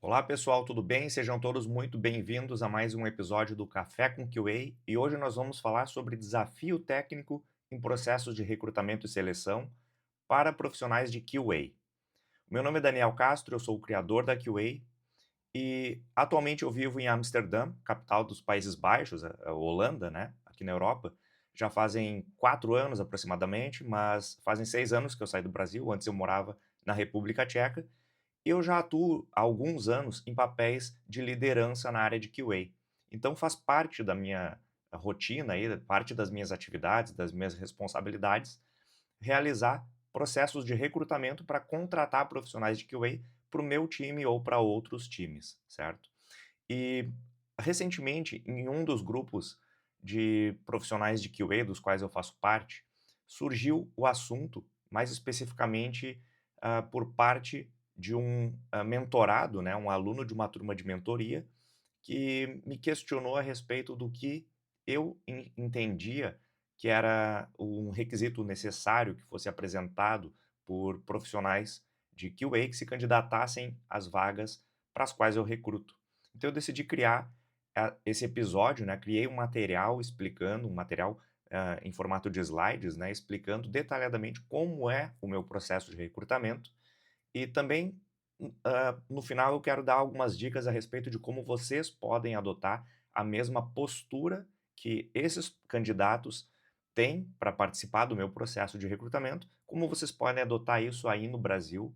Olá pessoal, tudo bem? Sejam todos muito bem-vindos a mais um episódio do Café com QA e hoje nós vamos falar sobre desafio técnico em processos de recrutamento e seleção para profissionais de QA. O meu nome é Daniel Castro, eu sou o criador da QA e atualmente eu vivo em Amsterdã, capital dos Países Baixos, a Holanda, né, aqui na Europa. Já fazem 4 anos aproximadamente, mas fazem 6 anos que eu saí do Brasil, antes eu morava na República Tcheca eu já atuo há alguns anos em papéis de liderança na área de QA. Então faz parte da minha rotina aí, parte das minhas atividades, das minhas responsabilidades, realizar processos de recrutamento para contratar profissionais de QA para o meu time ou para outros times, certo? E recentemente, em um dos grupos de profissionais de QA dos quais eu faço parte, surgiu o assunto, mais especificamente por parte de um mentorado, né, um aluno de uma turma de mentoria, que me questionou a respeito do que eu entendia que era um requisito necessário que fosse apresentado por profissionais de QA que se candidatassem às vagas para as quais eu recruto. Então eu decidi criar esse episódio, né? Criei um material explicando, um material em formato de slides, né? Explicando detalhadamente como é o meu processo de recrutamento e também, no final eu quero dar algumas dicas a respeito de como vocês podem adotar a mesma postura que esses candidatos têm para participar do meu processo de recrutamento, como vocês podem adotar isso aí no Brasil.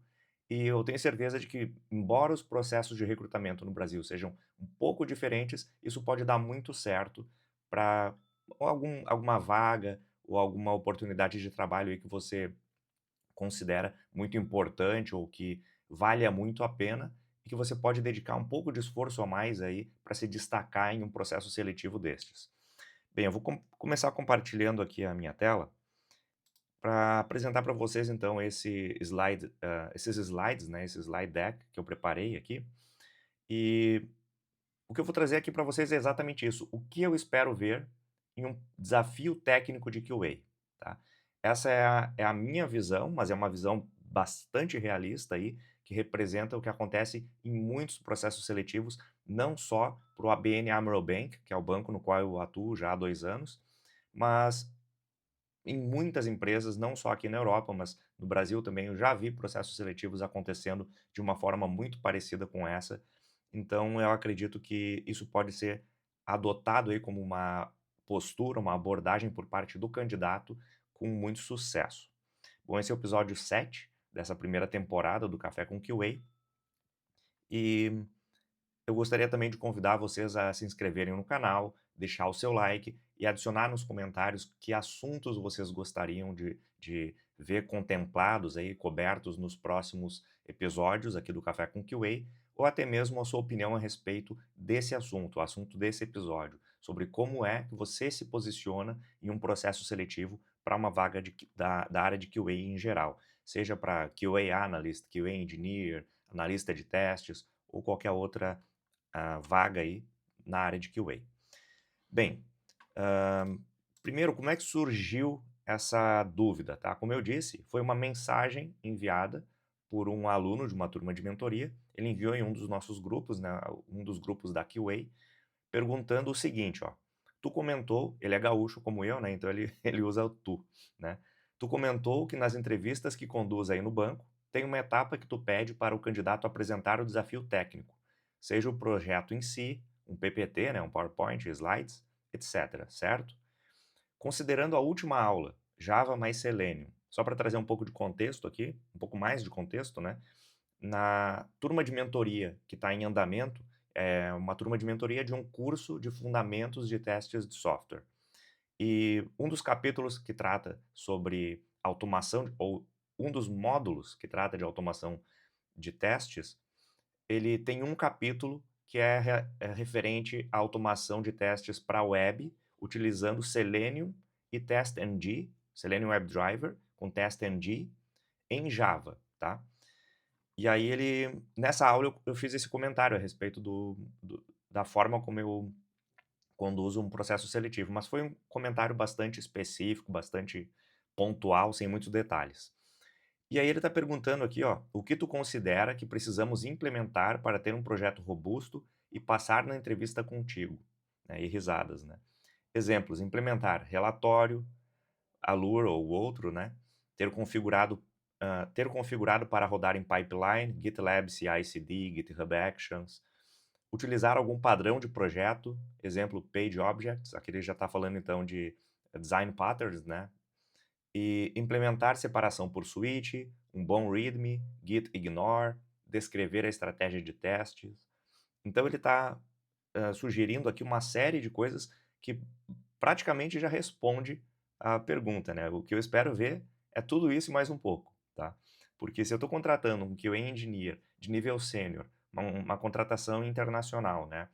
E eu tenho certeza de que, embora os processos de recrutamento no Brasil sejam um pouco diferentes, isso pode dar muito certo para alguma vaga ou alguma oportunidade de trabalho aí que você considera muito importante ou que valha muito a pena e que você pode dedicar um pouco de esforço a mais aí para se destacar em um processo seletivo destes. Bem, eu vou começar compartilhando aqui a minha tela para apresentar para vocês então esses slides, né, esse slide deck que eu preparei aqui. E o que eu vou trazer aqui para vocês é exatamente isso. O que eu espero ver em um desafio técnico de QA, tá? Essa é a minha visão, mas é uma visão bastante realista aí, que representa o que acontece em muitos processos seletivos, não só para o ABN AMRO Bank, que é o banco no qual eu atuo já há 2 anos, mas em muitas empresas, não só aqui na Europa, mas no Brasil também, eu já vi processos seletivos acontecendo de uma forma muito parecida com essa. Então, eu acredito que isso pode ser adotado aí como uma postura, uma abordagem por parte do candidato com muito sucesso. Bom, esse é o episódio 7 dessa primeira temporada do Café com QA e eu gostaria também de convidar vocês a se inscreverem no canal, deixar o seu like e adicionar nos comentários que assuntos vocês gostariam de ver contemplados aí, cobertos nos próximos episódios aqui do Café com QA, ou até mesmo a sua opinião a respeito desse assunto, o assunto desse episódio, sobre como é que você se posiciona em um processo seletivo para uma vaga da área de QA em geral, seja para QA Analyst, QA Engineer, analista de testes ou qualquer outra vaga aí na área de QA. Bem, primeiro, como é que surgiu essa dúvida, tá? Como eu disse, foi uma mensagem enviada por um aluno de uma turma de mentoria. Ele enviou em um dos nossos grupos, né, um dos grupos da QA, perguntando o seguinte, ó: "Tu comentou", ele é gaúcho como eu, né, então ele ele usa o tu, né. "Tu comentou que nas entrevistas que conduz aí no banco, tem uma etapa que tu pede para o candidato apresentar o desafio técnico, seja o projeto em si, um PPT, né, um PowerPoint, slides, etc, certo? Considerando a última aula, Java mais Selenium", só para trazer um pouco de contexto aqui, um pouco mais de contexto, né, na turma de mentoria que está em andamento, é uma turma de mentoria de um curso de fundamentos de testes de software. E um dos capítulos que trata sobre automação, ou um dos módulos que trata de automação de testes, ele tem um capítulo que é referente à automação de testes para web, utilizando Selenium e TestNG, Selenium WebDriver com TestNG em Java, tá? E aí nessa aula eu fiz esse comentário a respeito da forma como eu conduzo um processo seletivo, mas foi um comentário bastante específico, bastante pontual, sem muitos detalhes. E aí ele está perguntando aqui, ó, o que tu considera que precisamos implementar para ter um projeto robusto e passar na entrevista contigo? Né, e risadas, né? Exemplos: implementar relatório, Allure ou outro, né? Ter configurado, ter configurado para rodar em pipeline, GitLab CI/CD, GitHub Actions, utilizar algum padrão de projeto, exemplo Page Objects, aqui ele já está falando então de design patterns, né? E implementar separação por switch, um bom README, Git ignore, descrever a estratégia de testes. Então ele está sugerindo aqui uma série de coisas que praticamente já responde à pergunta, né. O que eu espero ver é tudo isso e mais um pouco, tá. Porque se eu estou contratando um QA engineer de nível sênior, uma contratação internacional, né,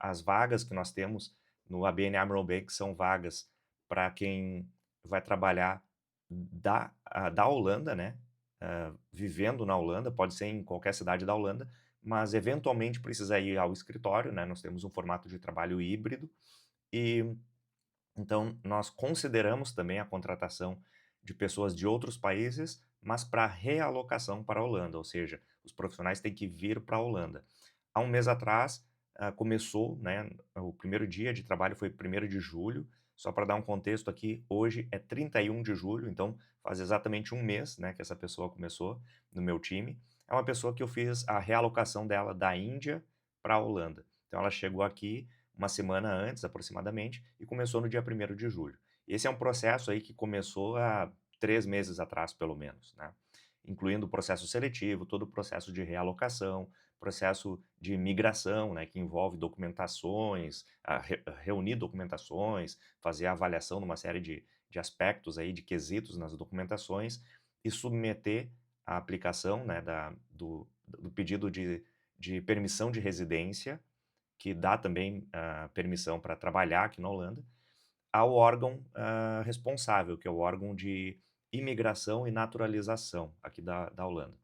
as vagas que nós temos no ABN AMRO Bank são vagas para quem vai trabalhar da Holanda, né, vivendo na Holanda, pode ser em qualquer cidade da Holanda, mas eventualmente precisa ir ao escritório, né, nós temos um formato de trabalho híbrido, e então nós consideramos também a contratação de pessoas de outros países, mas para realocação para a Holanda, ou seja, os profissionais têm que vir para a Holanda. Há um mês atrás, começou, né, o primeiro dia de trabalho foi 1º de julho, só para dar um contexto aqui, hoje é 31 de julho, então faz exatamente um mês, né, que essa pessoa começou no meu time. É uma pessoa que eu fiz a realocação dela da Índia para a Holanda. Então ela chegou aqui uma semana antes, aproximadamente, e começou no dia 1º de julho. Esse é um processo aí que começou há 3 meses atrás, pelo menos, né, incluindo o processo seletivo, todo o processo de realocação, processo de migração, né, que envolve documentações, reunir documentações, fazer a avaliação de uma série de aspectos aí, de quesitos nas documentações e submeter a aplicação, né, do pedido de permissão de residência, que dá também permissão para trabalhar aqui na Holanda, ao órgão responsável, que é o órgão de imigração e naturalização aqui da Holanda.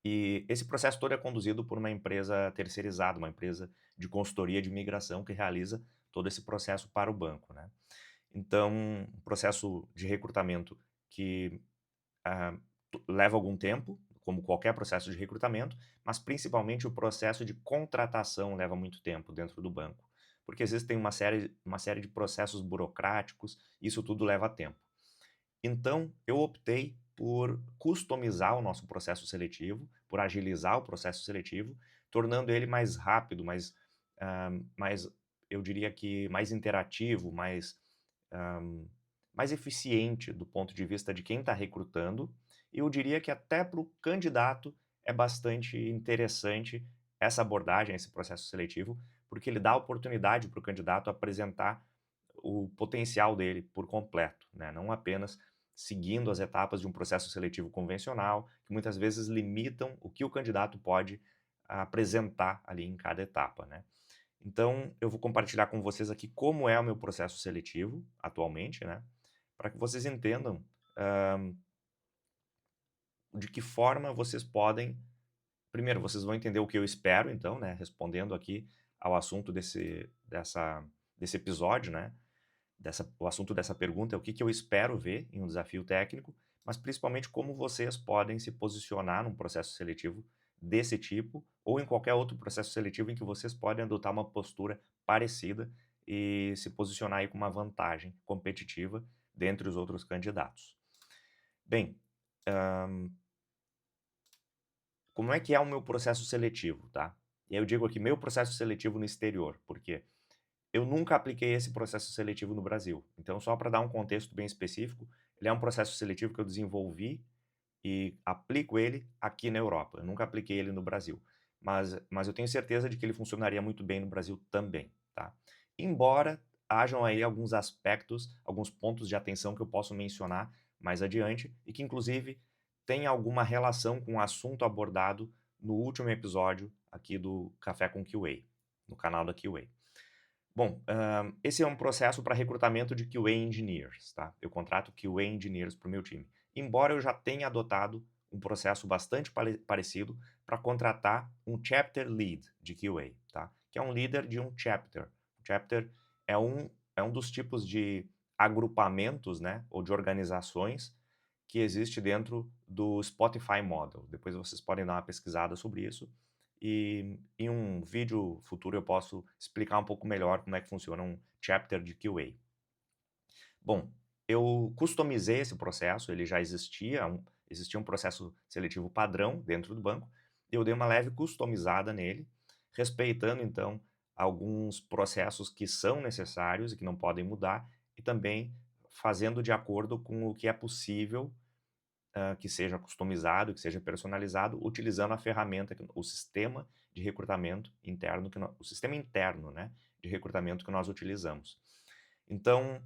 E esse processo todo é conduzido por uma empresa terceirizada, uma empresa de consultoria de imigração que realiza todo esse processo para o banco, né. Então, um processo de recrutamento que, ah, leva algum tempo, como qualquer processo de recrutamento, mas principalmente o processo de contratação leva muito tempo dentro do banco, porque existem uma série de processos burocráticos, isso tudo leva tempo. Então, eu optei por customizar o nosso processo seletivo, por agilizar o processo seletivo, tornando ele mais rápido, mais eu diria que mais interativo, hã, mais eficiente do ponto de vista de quem está recrutando, e eu diria que até para o candidato é bastante interessante essa abordagem, esse processo seletivo, porque ele dá a oportunidade para o candidato apresentar o potencial dele por completo, né, não apenas seguindo as etapas de um processo seletivo convencional, que muitas vezes limitam o que o candidato pode apresentar ali em cada etapa, né. Então, eu vou compartilhar com vocês aqui como é o meu processo seletivo atualmente, né, para que vocês entendam, hã, de que forma vocês podem primeiro, vocês vão entender o que eu espero então, né, respondendo aqui ao assunto desse episódio, né, o assunto dessa pergunta é o que eu espero ver em um desafio técnico, mas principalmente como vocês podem se posicionar num processo seletivo desse tipo, ou em qualquer outro processo seletivo em que vocês podem adotar uma postura parecida e se posicionar aí com uma vantagem competitiva dentre os outros candidatos. Bem, como é que é o meu processo seletivo, tá? E aí eu digo aqui meu processo seletivo no exterior, porque eu nunca apliquei esse processo seletivo no Brasil. Então, só para dar um contexto bem específico, ele é um processo seletivo que eu desenvolvi e aplico ele aqui na Europa. Eu nunca apliquei ele no Brasil, mas eu tenho certeza de que ele funcionaria muito bem no Brasil também, tá? Embora hajam aí alguns aspectos, alguns pontos de atenção que eu posso mencionar mais adiante e que inclusive tem alguma relação com o assunto abordado no último episódio aqui do Café com QA, no canal da QA. Bom, esse é um processo para recrutamento de QA Engineers, tá? Eu contrato QA Engineers para o meu time. Embora eu já tenha adotado um processo bastante parecido para contratar um Chapter Lead de QA, tá? Que é um líder de um Chapter. Chapter é um dos tipos de agrupamentos, né, ou de organizações que existe dentro do Spotify Model. Depois vocês podem dar uma pesquisada sobre isso e em um vídeo futuro eu posso explicar um pouco melhor como é que funciona um chapter de QA. Bom, eu customizei esse processo, ele já existia um processo seletivo padrão dentro do banco, eu dei uma leve customizada nele, respeitando então alguns processos que são necessários e que não podem mudar, e também fazendo de acordo com o que é possível, que seja customizado, que seja personalizado, utilizando a ferramenta, o sistema de recrutamento interno, o sistema interno, né, de recrutamento que nós utilizamos. Então,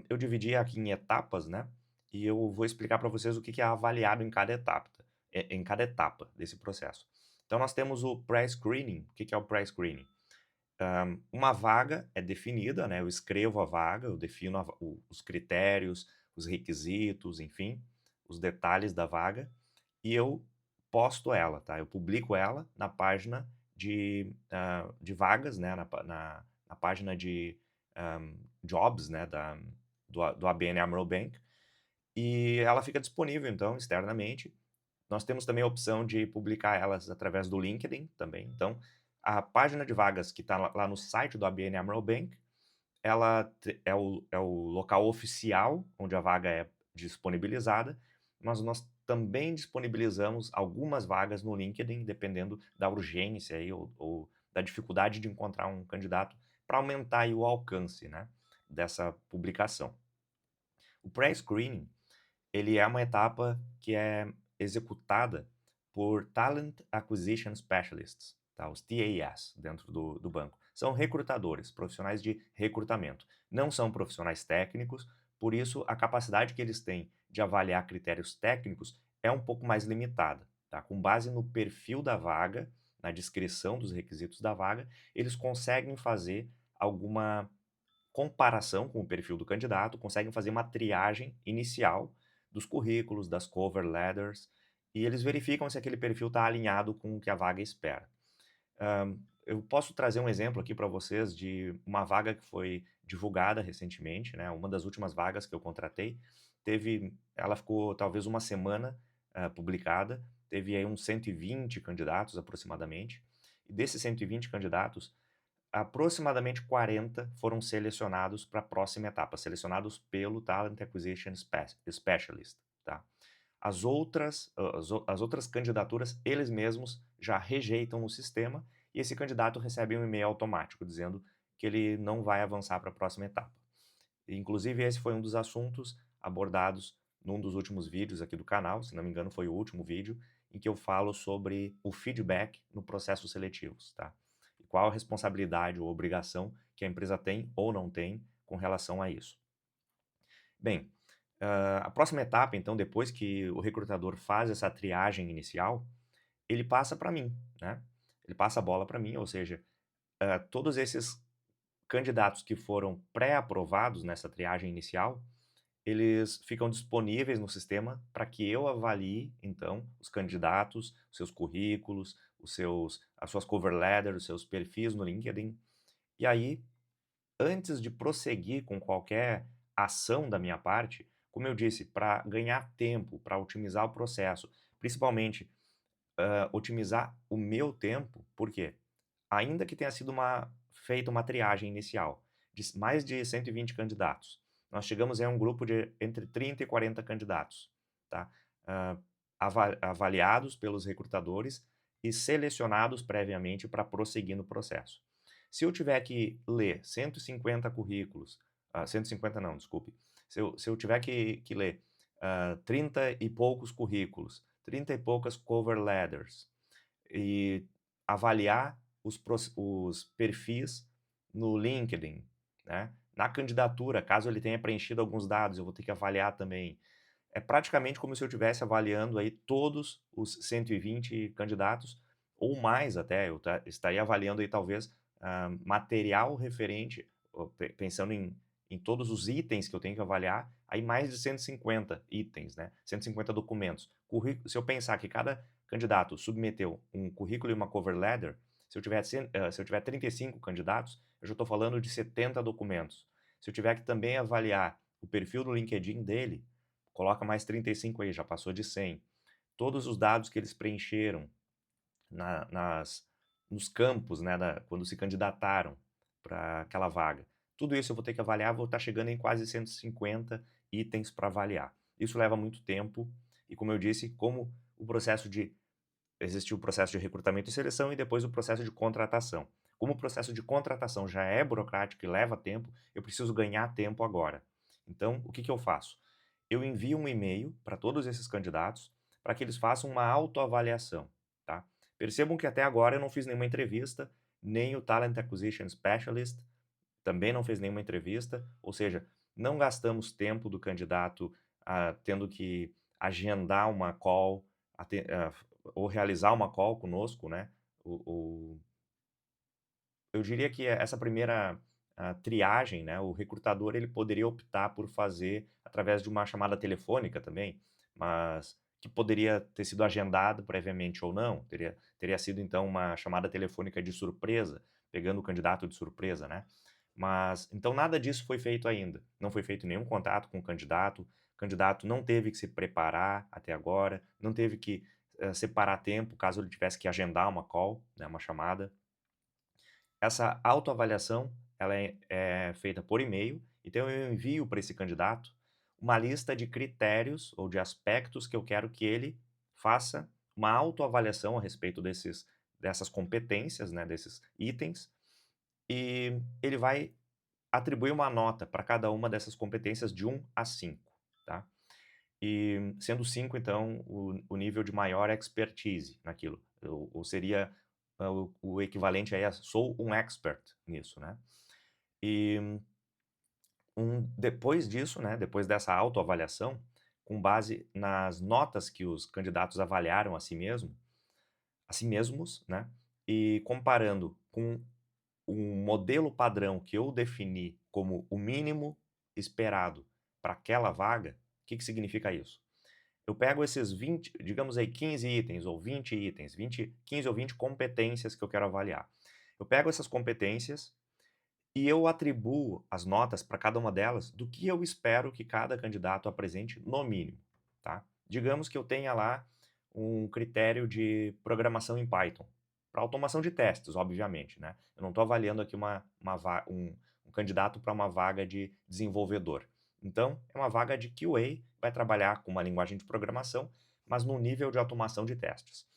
eu dividi aqui em etapas, né, e eu vou explicar para vocês o que que é avaliado em cada etapa desse processo. Então nós temos o pré-screening. O que que é o pré-screening? Uma vaga é definida, né, eu escrevo a vaga, eu defino os critérios, os requisitos, enfim, os detalhes da vaga, e eu posto ela, tá? Eu publico ela na página de vagas, né, na página de jobs, né, do ABN AMRO Bank, e ela fica disponível, então, externamente. Nós temos também a opção de publicar elas através do LinkedIn também. Então, a página de vagas que está lá no site do ABN AMRO Bank, é o local oficial onde a vaga é disponibilizada, mas nós também disponibilizamos algumas vagas no LinkedIn, dependendo da urgência aí, ou da dificuldade de encontrar um candidato, para aumentar aí o alcance, né, dessa publicação. O pré-screening, ele é uma etapa que é executada por Talent Acquisition Specialists, tá? Os TAS, dentro do banco. São recrutadores, profissionais de recrutamento. Não são profissionais técnicos, por isso a capacidade que eles têm de avaliar critérios técnicos é um pouco mais limitada, tá? Com base no perfil da vaga, na descrição dos requisitos da vaga, eles conseguem fazer alguma comparação com o perfil do candidato, conseguem fazer uma triagem inicial dos currículos, das cover letters, e eles verificam se aquele perfil está alinhado com o que a vaga espera. Eu posso trazer um exemplo aqui para vocês de uma vaga que foi divulgada recentemente, né? Uma das últimas vagas que eu contratei, ela ficou talvez uma semana publicada, teve aí uns 120 candidatos aproximadamente, e desses 120 candidatos, aproximadamente 40 foram selecionados para a próxima etapa, selecionados pelo Talent Acquisition Specialist, tá? As outras candidaturas, eles mesmos já rejeitam no sistema e esse candidato recebe um e-mail automático dizendo que ele não vai avançar para a próxima etapa. Inclusive, esse foi um dos assuntos abordados num dos últimos vídeos aqui do canal, se não me engano foi o último vídeo, em que eu falo sobre o feedback no processo seletivos, tá? E qual a responsabilidade ou obrigação que a empresa tem ou não tem com relação a isso. Bem, a próxima etapa, então, depois que o recrutador faz essa triagem inicial, ele passa para mim, né? Ele passa a bola para mim, ou seja, todos esses candidatos que foram pré-aprovados nessa triagem inicial, eles ficam disponíveis no sistema para que eu avalie, então, os candidatos, os seus currículos, as suas cover letters, os seus perfis no LinkedIn. E aí, antes de prosseguir com qualquer ação da minha parte, como eu disse, para ganhar tempo, para otimizar o processo, principalmente otimizar o meu tempo, por quê? Ainda que tenha sido feita uma triagem inicial de mais de 120 candidatos, nós chegamos a um grupo de entre 30 e 40 candidatos, tá? Hã, avaliados pelos recrutadores e selecionados previamente para prosseguir no processo. Se eu tiver que ler 150 currículos, 150 não, desculpe, se eu tiver que ler 30 e poucos currículos, 30 e poucas cover letters e avaliar os perfis no LinkedIn, né? Na candidatura, caso ele tenha preenchido alguns dados, eu vou ter que avaliar também. É praticamente como se eu estivesse avaliando aí todos os 120 candidatos, ou mais até, estaria avaliando aí talvez material referente, pensando em todos os itens que eu tenho que avaliar, aí mais de 150 itens, né? 150 documentos. Se eu pensar que cada candidato submeteu um currículo e uma cover letter, se eu tiver 35 candidatos, eu já estou falando de 70 documentos. Se eu tiver que também avaliar o perfil do LinkedIn dele, coloca mais 35 aí, já passou de 100. Todos os dados que eles preencheram na nas nos campos, né, quando se candidataram para aquela vaga. Tudo isso eu vou ter que avaliar, vou estar chegando em quase 150 itens para avaliar. Isso leva muito tempo e, como eu disse, como o processo de existiu o processo de recrutamento e seleção e depois o processo de contratação. Como o processo de contratação já é burocrático e leva tempo, eu preciso ganhar tempo agora. Então, o que que eu faço? Eu envio um e-mail para todos esses candidatos para que eles façam uma autoavaliação, tá? Percebam que até agora eu não fiz nenhuma entrevista, nem o Talent Acquisition Specialist também não fez nenhuma entrevista, ou seja, não gastamos tempo do candidato, tendo que agendar uma call, ou realizar uma call conosco, né. O eu diria que essa primeira, triagem, né, o recrutador ele poderia optar por fazer através de uma chamada telefônica também, mas que poderia ter sido agendado previamente ou não, teria sido então uma chamada telefônica de surpresa, pegando o candidato de surpresa, né. Mas então nada disso foi feito ainda, não foi feito nenhum contato com o candidato não teve que se preparar até agora, não teve que, separar tempo caso ele tivesse que agendar uma call, né, uma chamada. Essa autoavaliação, ela é feita por e-mail, então eu envio para esse candidato uma lista de critérios ou de aspectos que eu quero que ele faça uma autoavaliação a respeito dessas competências, né, desses itens, e ele vai atribuir uma nota para cada uma dessas competências de 1 a 5, tá. E sendo 5 então o nível de maior expertise naquilo, ou seria, o equivalente aí a sou um expert nisso, né. E depois disso, né, depois dessa autoavaliação, com base nas notas que os candidatos avaliaram a si mesmos, né, e comparando com um modelo padrão que eu defini como o mínimo esperado para aquela vaga, o que que significa isso? Eu pego esses 20, digamos aí 15 itens ou 20 itens, 15 ou 20 competências que eu quero avaliar. Eu pego essas competências e eu atribuo as notas para cada uma delas do que eu espero que cada candidato apresente no mínimo, tá? Digamos que eu tenha lá um critério de programação em Python, para automação de testes, obviamente, né? Eu não estou avaliando aqui um candidato para uma vaga de desenvolvedor. Então, é uma vaga de QA, vai trabalhar com uma linguagem de programação, mas no nível de automação de testes.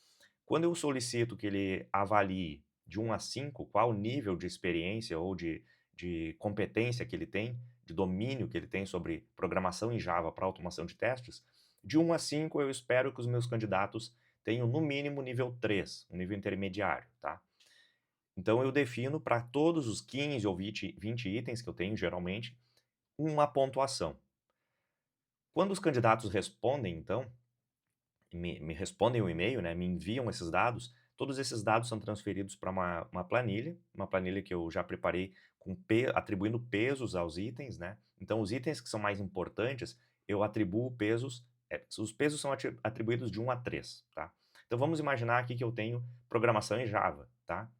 Quando eu solicito que ele avalie de 1 a 5 qual o nível de experiência ou de competência que ele tem, de domínio que ele tem sobre programação em Java para automação de testes, de 1 a 5 eu espero que os meus candidatos tenham no mínimo nível 3, um nível intermediário, tá? Então eu defino para todos os 15 ou 20 itens que eu tenho geralmente, uma pontuação. Quando os candidatos respondem então, me respondem o e-mail, né, me enviam esses dados, todos esses dados são transferidos para uma planilha que eu já preparei com atribuindo pesos aos itens, né. Então os itens que são mais importantes, eu atribuo pesos, os pesos são atribuídos de 1 a 3, tá. Então vamos imaginar aqui que eu tenho programação em Java, tá.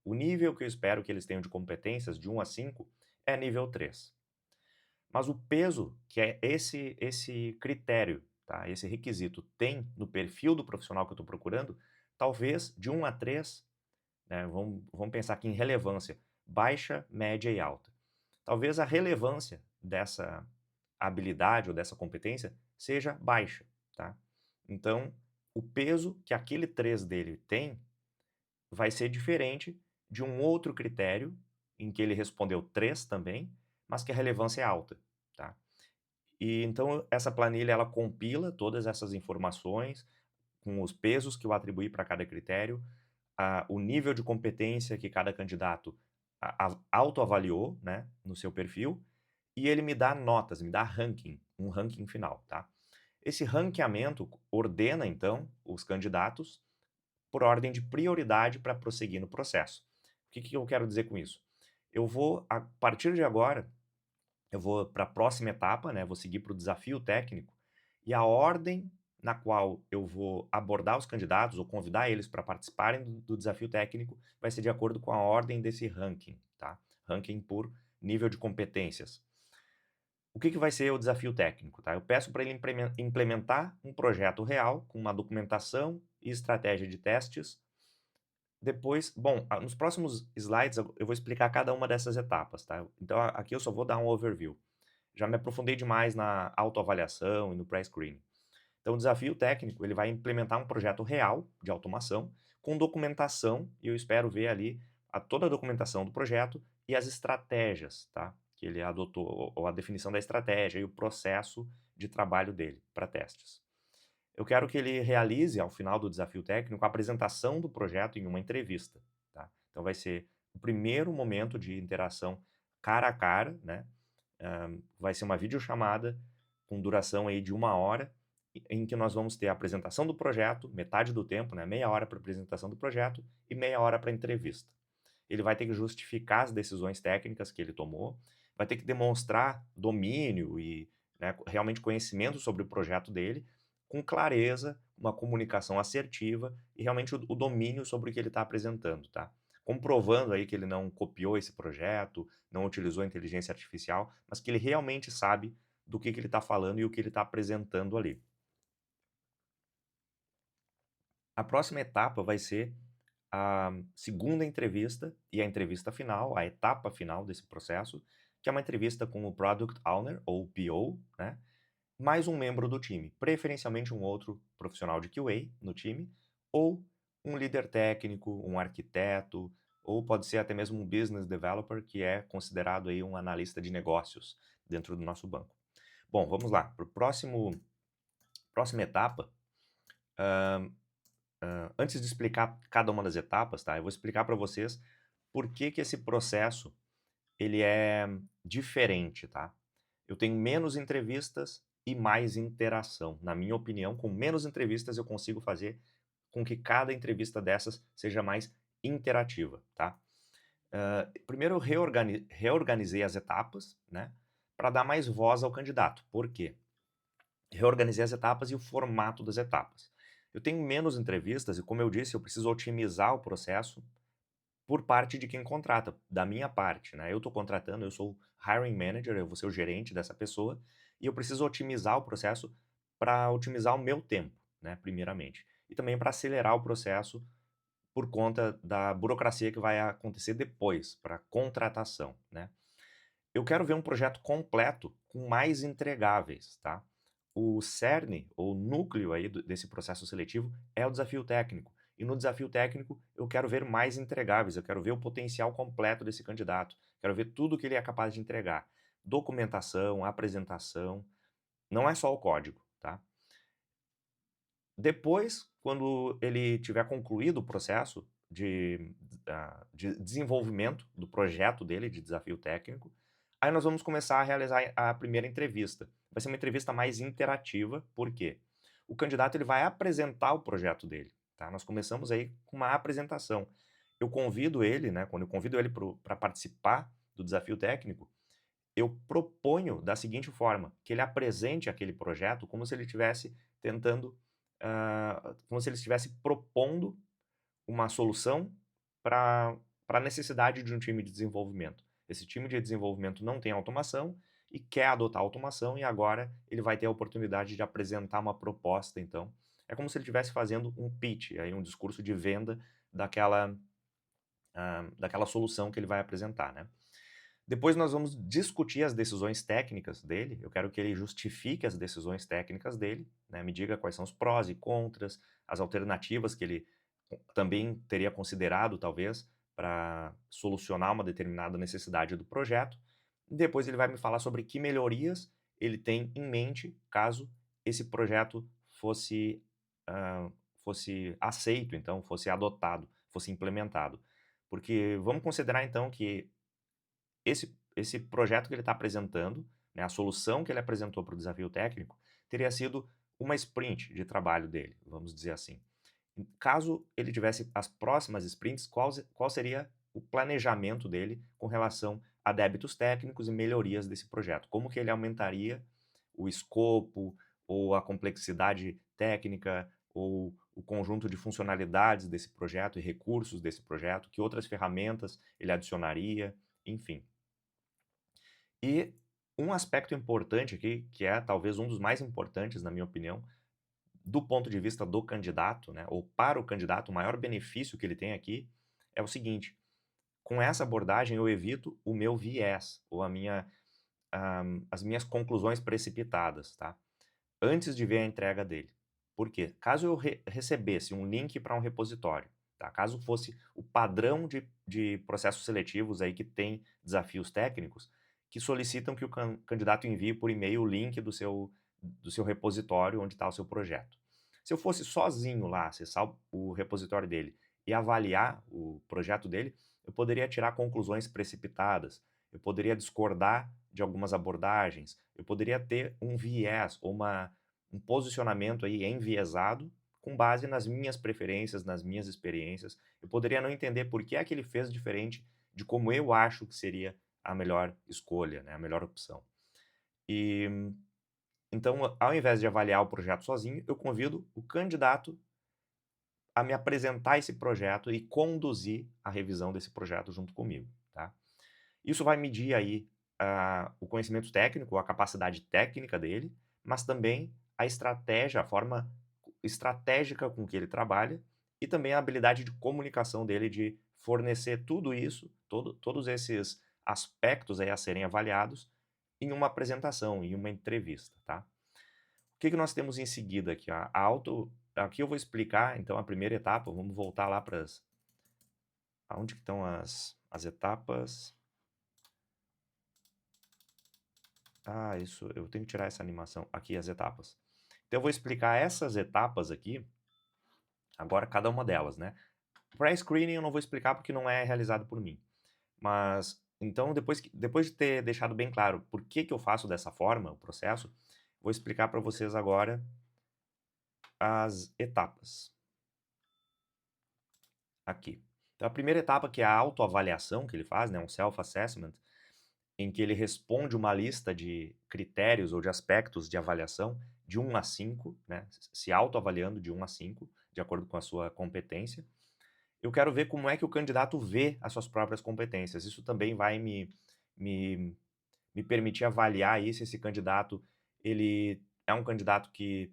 O nível que eu espero que eles tenham de competências de 1 a 5 é nível 3. Mas o peso que é esse critério, tá, esse requisito tem no perfil do profissional que eu estou procurando, talvez de 1 a 3, né, vamos pensar aqui em relevância, baixa, média e alta. Talvez a relevância dessa habilidade ou dessa competência seja baixa, tá. Então, o peso que aquele 3 dele tem vai ser diferente de um outro critério em que ele respondeu 3 também, mas que a relevância é alta, tá. E então essa planilha ela compila todas essas informações, com os pesos que eu atribuí para cada critério, o nível de competência que cada candidato autoavaliou, né, no seu perfil, e ele me dá notas, me dá ranking, um ranking final, tá. Esse ranqueamento ordena então os candidatos por ordem de prioridade para prosseguir no processo. O que que eu quero dizer com isso? Eu vou, a partir de agora, eu vou para a próxima etapa, né, vou seguir para o desafio técnico, e a ordem na qual eu vou abordar os candidatos ou convidar eles para participarem do desafio técnico vai ser de acordo com a ordem desse ranking, tá? Ranking por nível de competências. O que que vai ser o desafio técnico, tá? Eu peço para ele implementar um projeto real com uma documentação e estratégia de testes. Depois, bom, nos próximos slides eu vou explicar cada uma dessas etapas, tá? Então aqui eu só vou dar um overview. Já me aprofundei demais na autoavaliação e no pré-screening. Então o desafio técnico, ele vai implementar um projeto real de automação com documentação, e eu espero ver ali toda a documentação do projeto e as estratégias, tá? Que ele adotou, ou a definição da estratégia e o processo de trabalho dele para testes. Eu quero que ele realize, ao final do desafio técnico, a apresentação do projeto em uma entrevista, tá? Então vai ser o primeiro momento de interação cara a cara, né? Vai ser uma videochamada com duração aí de 1 hora, em que nós vamos ter a apresentação do projeto, metade do tempo, né? Meia hora para apresentação do projeto e meia hora para entrevista. Ele vai ter que justificar as decisões técnicas que ele tomou, vai ter que demonstrar domínio e, né, realmente conhecimento sobre o projeto dele, com clareza, uma comunicação assertiva e realmente o domínio sobre o que ele está apresentando, tá? Comprovando aí que ele não copiou esse projeto, não utilizou inteligência artificial, mas que ele realmente sabe do que ele está falando e o que ele está apresentando ali. A próxima etapa vai ser a segunda entrevista e a entrevista final, a etapa final desse processo, que é uma entrevista com o Product Owner, ou PO, né? Mais um membro do time, preferencialmente um outro profissional de QA no time, ou um líder técnico, um arquiteto, ou pode ser até mesmo um business developer, que é considerado aí um analista de negócios dentro do nosso banco. Bom, vamos lá, para a próxima etapa. Antes de explicar cada uma das etapas, tá? Eu vou explicar para vocês por que que esse processo ele é diferente, tá? Eu tenho menos entrevistas e mais interação. Na minha opinião, com menos entrevistas eu consigo fazer com que cada entrevista dessas seja mais interativa, tá? Primeiro eu reorganizei as etapas, né? Para dar mais voz ao candidato. Por quê? Reorganizei as etapas e o formato das etapas. Eu tenho menos entrevistas e, como eu disse, eu preciso otimizar o processo por parte de quem contrata, da minha parte, né? Eu estou contratando, eu sou o hiring manager, eu vou ser o gerente dessa pessoa, e eu preciso otimizar o processo para otimizar o meu tempo, né, primeiramente. E também para acelerar o processo por conta da burocracia que vai acontecer depois, para contratação, né? Eu quero ver um projeto completo com mais entregáveis, tá? O cerne, ou núcleo aí desse processo seletivo é o desafio técnico. E no desafio técnico eu quero ver mais entregáveis, eu quero ver o potencial completo desse candidato, quero ver tudo que ele é capaz de entregar. Documentação, apresentação, não é só o código, tá? Depois, quando ele tiver concluído o processo de desenvolvimento do projeto dele, de desafio técnico, aí nós vamos começar a realizar a primeira entrevista. Vai ser uma entrevista mais interativa, por quê? O candidato ele vai apresentar o projeto dele, tá? Nós começamos aí com uma apresentação. Eu convido ele, né, quando eu convido ele para participar do desafio técnico, eu proponho da seguinte forma, que ele apresente aquele projeto como se ele estivesse tentando, como se ele estivesse propondo uma solução para a necessidade de um time de desenvolvimento. Esse time de desenvolvimento não tem automação e quer adotar automação e agora ele vai ter a oportunidade de apresentar uma proposta, então. É como se ele estivesse fazendo um pitch, aí um discurso de venda daquela solução que ele vai apresentar, né? Depois nós vamos discutir as decisões técnicas dele, eu quero que ele justifique as decisões técnicas dele, né, me diga quais são os prós e contras, as alternativas que ele também teria considerado, talvez, para solucionar uma determinada necessidade do projeto. Depois ele vai me falar sobre que melhorias ele tem em mente caso esse projeto fosse aceito, então, fosse adotado, fosse implementado. Porque vamos considerar, então, que esse projeto que ele está apresentando, né, a solução que ele apresentou para o desafio técnico, teria sido uma sprint de trabalho dele, vamos dizer assim. Caso ele tivesse as próximas sprints, qual seria o planejamento dele com relação a débitos técnicos e melhorias desse projeto? Como que ele aumentaria o escopo, ou a complexidade técnica, ou o conjunto de funcionalidades desse projeto e recursos desse projeto, que outras ferramentas ele adicionaria, enfim. E Um aspecto importante aqui, que é talvez um dos mais importantes, na minha opinião, do ponto de vista do candidato, né, ou para o candidato, o maior benefício que ele tem aqui é o seguinte: com essa abordagem eu evito o meu viés ou as minhas conclusões precipitadas, tá? Antes de ver a entrega dele. Por quê? Caso eu recebesse um link para um repositório, tá? Caso fosse o padrão de processos seletivos aí que tem desafios técnicos, que solicitam que o candidato envie por e-mail o link do seu repositório onde está o seu projeto. Se eu fosse sozinho lá, acessar o repositório dele e avaliar o projeto dele, eu poderia tirar conclusões precipitadas, eu poderia discordar de algumas abordagens, eu poderia ter um viés ou um posicionamento aí enviesado com base nas minhas preferências, nas minhas experiências. Eu poderia não entender por que é que ele fez diferente de como eu acho que seria a melhor escolha, né, a melhor opção. E então, ao invés de avaliar o projeto sozinho, eu convido o candidato a me apresentar esse projeto e conduzir a revisão desse projeto junto comigo, tá? Isso vai medir aí, o conhecimento técnico, a capacidade técnica dele, mas também a estratégia, a forma estratégica com que ele trabalha e também a habilidade de comunicação dele de fornecer tudo isso, todos esses aspectos aí a serem avaliados em uma apresentação, em uma entrevista, tá? O que que nós temos em seguida aqui? Aqui eu vou explicar, então, a primeira etapa, vamos voltar lá para aonde que estão as etapas. Isso, eu tenho que tirar essa animação. Aqui, as etapas. Então, eu vou explicar essas etapas aqui, agora cada uma delas, né? Pré-screening eu não vou explicar porque não é realizado por mim. Mas, então, depois de ter deixado bem claro por que que eu faço dessa forma, o processo, vou explicar para vocês agora as etapas. Aqui. Então, a primeira etapa, que é a autoavaliação que ele faz, né? Um self-assessment, em que ele responde uma lista de critérios ou de aspectos de avaliação de 1 a 5, né, se autoavaliando de 1 a 5, de acordo com a sua competência. Eu quero ver como é que o candidato vê as suas próprias competências. Isso também vai me, me permitir avaliar aí se esse candidato ele é um candidato que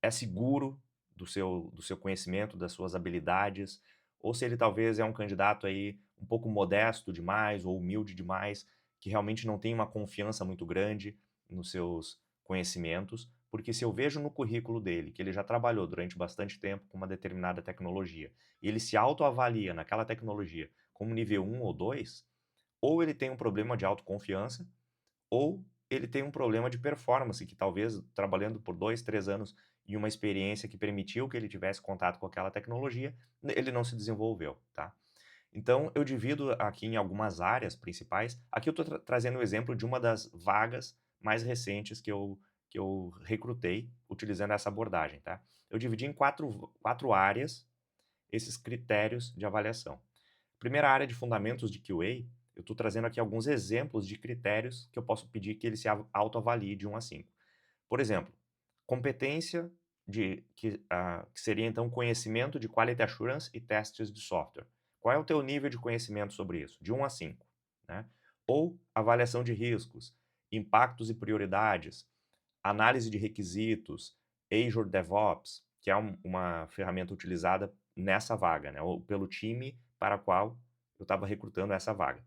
é seguro do seu conhecimento, das suas habilidades, ou se ele talvez é um candidato aí um pouco modesto demais ou humilde demais, que realmente não tem uma confiança muito grande nos seus conhecimentos, porque se eu vejo no currículo dele que ele já trabalhou durante bastante tempo com uma determinada tecnologia, e ele se autoavalia naquela tecnologia como nível 1 ou 2, ou ele tem um problema de autoconfiança, ou ele tem um problema de performance, que talvez trabalhando por 2, 3 anos em uma experiência que permitiu que ele tivesse contato com aquela tecnologia, ele não se desenvolveu, tá? Então eu divido aqui em algumas áreas principais. Aqui eu estou trazendo o exemplo de uma das vagas mais recentes que eu recrutei utilizando essa abordagem, tá? Eu dividi em quatro áreas esses critérios de avaliação. Primeira área de fundamentos de QA, eu estou trazendo aqui alguns exemplos de critérios que eu posso pedir que ele se autoavalie de 1 a 5. Por exemplo, competência que seria então conhecimento de quality assurance e testes de software. Qual é o teu nível de conhecimento sobre isso? De 1 a 5, né? Ou avaliação de riscos, impactos e prioridades, análise de requisitos, Azure DevOps, que é uma ferramenta utilizada nessa vaga, né? Ou pelo time para o qual eu estava recrutando essa vaga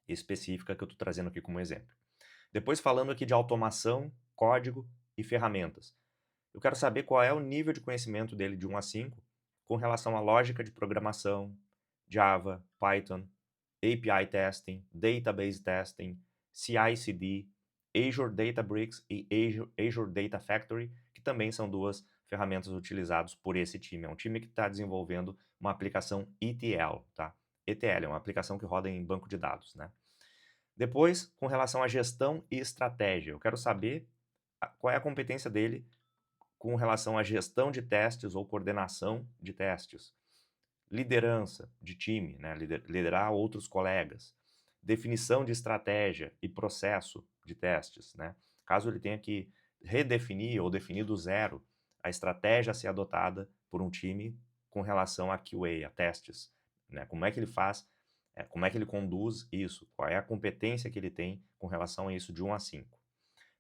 específica que eu estou trazendo aqui como exemplo. Depois, falando aqui de automação, código e ferramentas. Eu quero saber qual é o nível de conhecimento dele de 1 a 5 com relação à lógica de programação, Java, Python, API testing, database testing, CI/CD, Azure Databricks e Azure Data Factory, que também são duas ferramentas utilizadas por esse time. É um time que está desenvolvendo uma aplicação ETL, tá? ETL é uma aplicação que roda em banco de dados, né? Depois, com relação à gestão e estratégia, eu quero saber qual é a competência dele com relação à gestão de testes ou coordenação de testes, liderança de time, né, liderar outros colegas, definição de estratégia e processo de testes, né, caso ele tenha que redefinir ou definir do zero a estratégia a ser adotada por um time com relação a QA, a testes, né, como é que ele faz Como é que ele conduz isso, qual é a competência que ele tem com relação a isso de 1 a 5.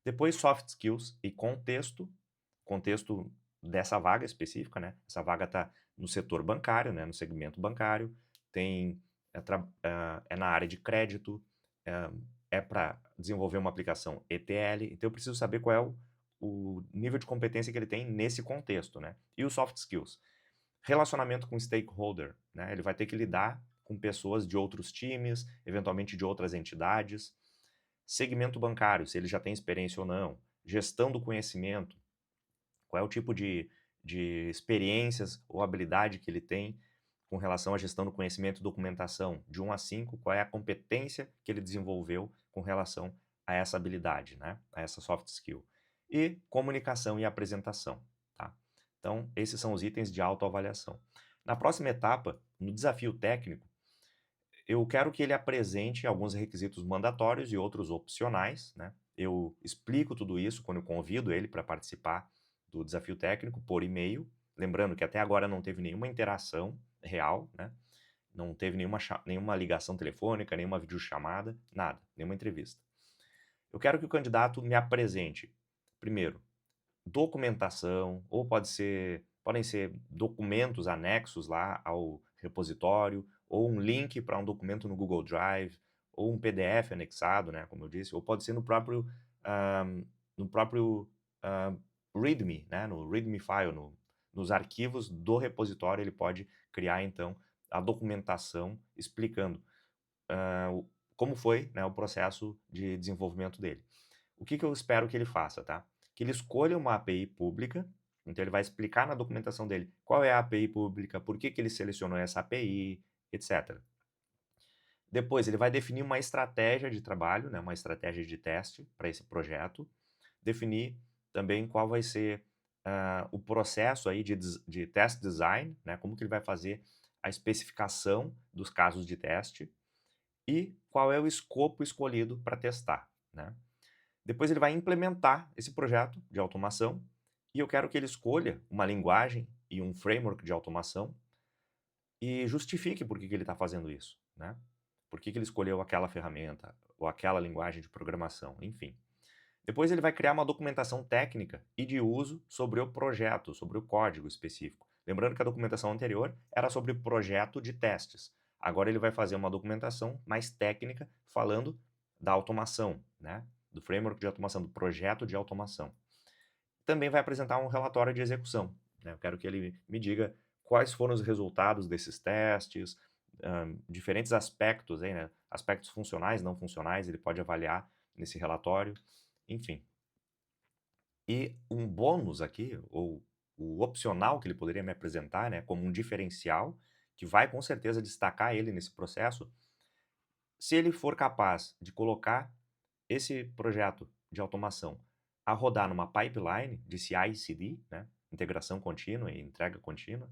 Depois soft skills e contexto dessa vaga específica, né? Essa vaga está no setor bancário, né? No segmento bancário, é na área de crédito, para desenvolver uma aplicação ETL, então eu preciso saber qual é o nível de competência que ele tem nesse contexto, né? E os soft skills, relacionamento com stakeholder, né? Ele vai ter que lidar com pessoas de outros times, eventualmente de outras entidades. Segmento bancário, se ele já tem experiência ou não. Gestão do conhecimento, qual é o tipo de experiências ou habilidade que ele tem com relação à gestão do conhecimento e documentação. De 1 a 5, qual é a competência que ele desenvolveu com relação a essa habilidade, né? A essa soft skill. E comunicação e apresentação, tá? Então, esses são os itens de autoavaliação. Na próxima etapa, no desafio técnico, eu quero que ele apresente alguns requisitos mandatórios e outros opcionais, né? Eu explico tudo isso quando eu convido ele para participar do desafio técnico por e-mail, lembrando que até agora não teve nenhuma interação real, né? Não teve nenhuma ligação telefônica, nenhuma videochamada, nada, nenhuma entrevista. Eu quero que o candidato me apresente, primeiro, documentação, ou podem ser documentos anexos lá ao repositório, ou um link para um documento no Google Drive, ou um PDF anexado, né, como eu disse, ou pode ser ah, no próprio ah, README, né, no README file, nos arquivos do repositório, ele pode criar, então, a documentação explicando como foi, né, o processo de desenvolvimento dele. O que eu espero que ele faça, tá? Que ele escolha uma API pública, então ele vai explicar na documentação dele qual é a API pública, por que ele selecionou essa API, etc. Depois ele vai definir uma estratégia de trabalho, né, uma estratégia de teste para esse projeto, definir também qual vai ser o processo aí de test design, né, como que ele vai fazer a especificação dos casos de teste e qual é o escopo escolhido para testar, né? Depois ele vai implementar esse projeto de automação e eu quero que ele escolha uma linguagem e um framework de automação e justifique por que ele está fazendo isso, né? Por que ele escolheu aquela ferramenta ou aquela linguagem de programação, enfim. Depois ele vai criar uma documentação técnica e de uso sobre o projeto, sobre o código específico. Lembrando que a documentação anterior era sobre o projeto de testes. Agora ele vai fazer uma documentação mais técnica falando da automação, né? Do framework de automação, do projeto de automação. Também vai apresentar um relatório de execução, né? Eu quero que ele me diga quais foram os resultados desses testes, diferentes aspectos, aí, né? Aspectos funcionais, não funcionais, ele pode avaliar nesse relatório, enfim. E um bônus aqui, ou o opcional que ele poderia me apresentar, né, como um diferencial, que vai com certeza destacar ele nesse processo, se ele for capaz de colocar esse projeto de automação a rodar numa pipeline de CI/CD, né, integração contínua e entrega contínua,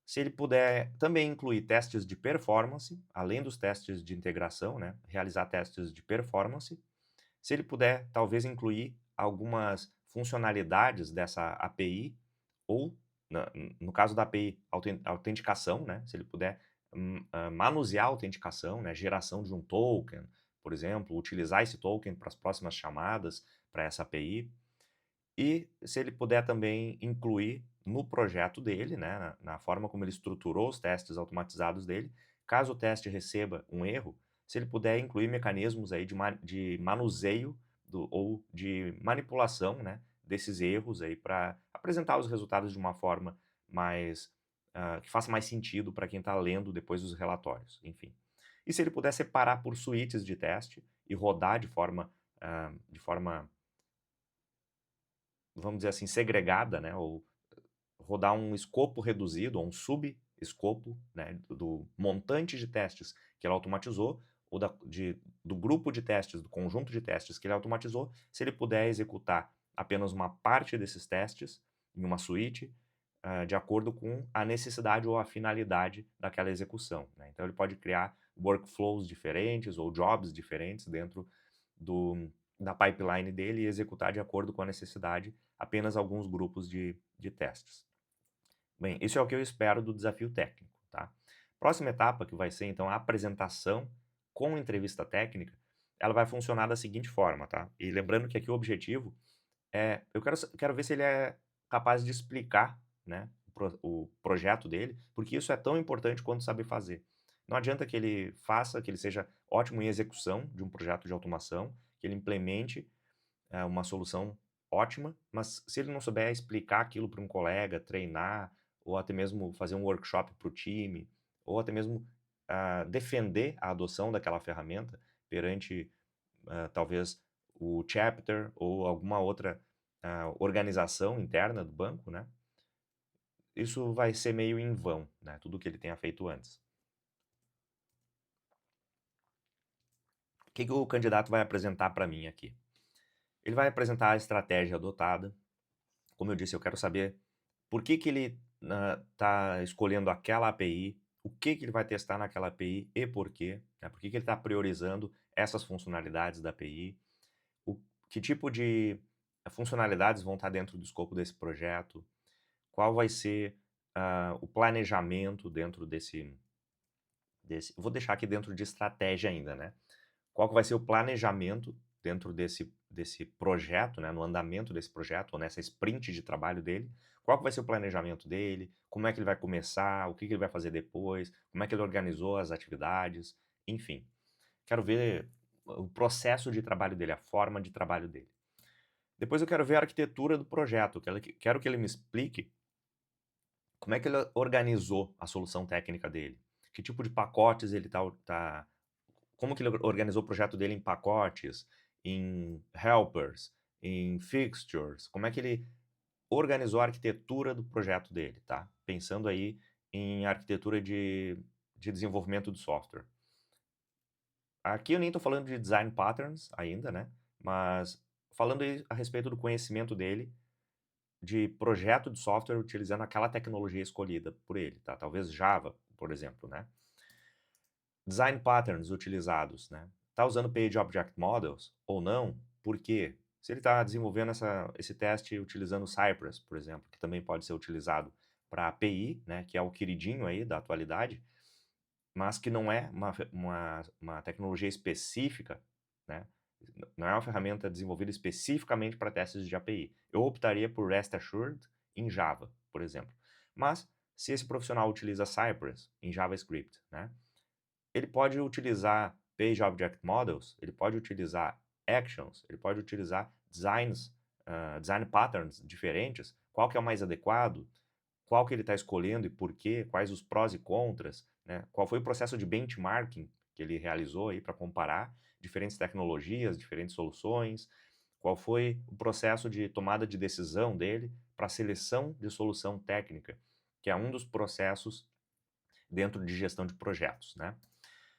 se ele puder também incluir testes de performance, além dos testes de integração, né, realizar testes de performance, se ele puder talvez incluir algumas funcionalidades dessa API ou, no caso da API, autenticação, né, se ele puder manusear a autenticação, né, geração de um token, por exemplo, utilizar esse token para as próximas chamadas para essa API. E se ele puder também incluir no projeto dele, né, na forma como ele estruturou os testes automatizados dele, caso o teste receba um erro, se ele puder incluir mecanismos aí de manuseio ou de manipulação, né, desses erros aí para apresentar os resultados de uma forma mais que faça mais sentido para quem está lendo depois os relatórios, enfim. E se ele puder separar por suítes de teste e rodar de forma vamos dizer assim, segregada, né, ou rodar um escopo reduzido, ou um subescopo, né, do montante de testes que ele automatizou, ou do grupo de testes, do conjunto de testes que ele automatizou, se ele puder executar apenas uma parte desses testes em uma suíte, de acordo com a necessidade ou a finalidade daquela execução, né? Então ele pode criar workflows diferentes ou jobs diferentes dentro da pipeline dele e executar de acordo com a necessidade apenas alguns grupos de testes. Bem, isso é o que eu espero do desafio técnico, tá? Próxima etapa, que vai ser então a apresentação com entrevista técnica, ela vai funcionar da seguinte forma, tá? E lembrando que aqui o objetivo eu quero ver se ele é capaz de explicar, né, o projeto dele, porque isso é tão importante quanto saber fazer. Não adianta que ele faça, que ele seja ótimo em execução de um projeto de automação, que ele implemente, uma solução ótima, mas se ele não souber explicar aquilo para um colega, treinar, ou até mesmo fazer um workshop para o time, ou até mesmo, defender a adoção daquela ferramenta perante, talvez o chapter ou alguma outra, organização interna do banco, né, isso vai ser meio em vão, né, tudo que ele tenha feito antes. O que que o candidato vai apresentar para mim aqui? Ele vai apresentar a estratégia adotada. Como eu disse, eu quero saber por que que ele está escolhendo aquela API, o que que ele vai testar naquela API e por quê, né? Por que que ele está priorizando essas funcionalidades da API, o que tipo de funcionalidades vão estar dentro do escopo desse projeto, qual vai ser o planejamento dentro desse. Vou deixar aqui dentro de estratégia ainda, né? Qual que vai ser o planejamento dentro desse projeto, né, no andamento desse projeto, ou nessa sprint de trabalho dele, qual que vai ser o planejamento dele, como é que ele vai começar, o que que ele vai fazer depois, como é que ele organizou as atividades, enfim. Quero ver o processo de trabalho dele, a forma de trabalho dele. Depois eu quero ver a arquitetura do projeto, quero que ele me explique como é que ele organizou a solução técnica dele, que tipo de pacotes ele como que ele organizou o projeto dele em pacotes, em helpers, em fixtures, como é que ele organizou a arquitetura do projeto dele, tá? Pensando aí em arquitetura de desenvolvimento do software. Aqui eu nem estou falando de design patterns ainda, né? Mas falando aí a respeito do conhecimento dele de projeto de software utilizando aquela tecnologia escolhida por ele, tá? Talvez Java, por exemplo, né? Design patterns utilizados, né? Tá usando Page Object Models ou não? Por quê? Se ele está desenvolvendo esse teste utilizando Cypress, por exemplo, que também pode ser utilizado para API, né, que é o queridinho aí da atualidade, mas que não é uma tecnologia específica, né? Não é uma ferramenta desenvolvida especificamente para testes de API. Eu optaria por REST Assured em Java, por exemplo. Mas se esse profissional utiliza Cypress em JavaScript, né? Ele pode utilizar Page Object Models, ele pode utilizar Actions, ele pode utilizar design patterns diferentes, qual que é o mais adequado, qual que ele está escolhendo e por quê, quais os prós e contras, né? Qual foi o processo de benchmarking que ele realizou aí para comparar diferentes tecnologias, diferentes soluções, qual foi o processo de tomada de decisão dele para seleção de solução técnica, que é um dos processos dentro de gestão de projetos, né?